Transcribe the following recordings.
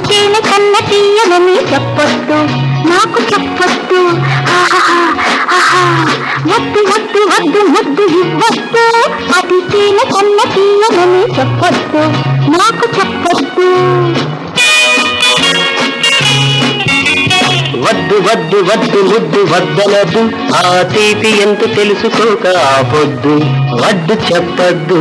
తేనె కన్న తీయనని చెప్పొద్దు, నాకు చెప్పొద్దు. వద్దు వద్దు వద్దు ముద్దు ఇవ్వద్దు, అది తేనె కన్న తీయనని చెప్పొద్దు, నాకు చెప్పొద్దు. వద్దు వద్దు వద్దు ముద్దు వద్దనదు, ఆ తీపి ఎంత తెలుసుకోక ఆపొద్దు, వద్దు చెప్పద్దు.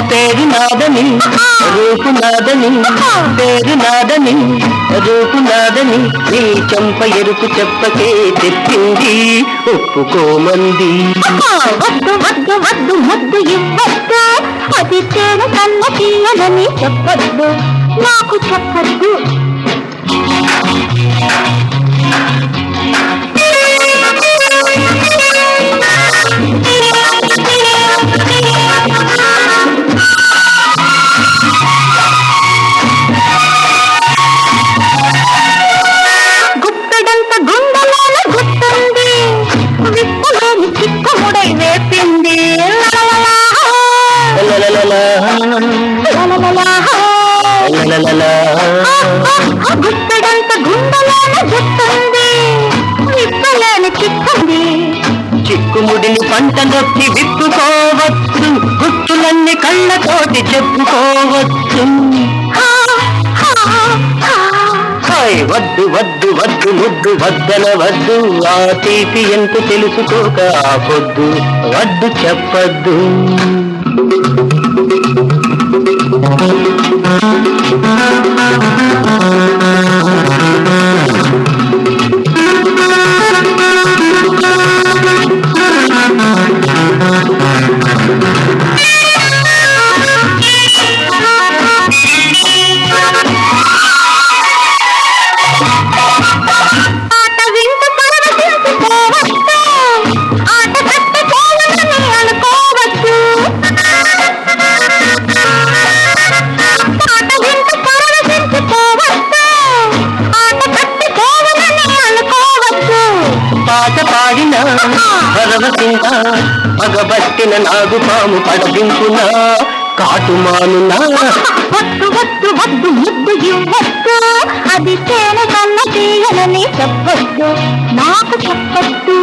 పేరు నాదని రూపు నాదని, పేరు నాదని రూపు నాదని, నీ చెంప ఎరుపు చెప్పకే తెచ్చింది ఒప్పుకోమంది. వద్దు వద్దు వద్దు ముద్దు ఇవ్వద్దు, అది తేనె కన్న తీయనని చెప్పొద్దు, నాకు చెప్పొద్దు. గుట్టడంత గుండెలోన గుట్టుంది, విప్పలేని చిక్కుంది. చిక్కుముడిని పంట నొక్కి విప్పుకోవచ్చు, గుట్టులన్నీ కళ్ళతోటి చెప్పుకోవచ్చు. వద్దు వద్దు వద్దు ముద్దు వద్దన వద్దు, ఆ తీపి ఎంత తెలుసుకోక ఆపొద్దు, వద్దు చెప్పద్దు. పాట పాడిన పరవశింత పగబట్టిన నాగుపాము పడదింపున కాటుమానునా. వద్దు వద్దు వద్దు ముద్దు ఇవ్వద్దు, అది తేనె కన్న తీయనని చెప్పొద్దు, నాకు చెప్పొద్దు.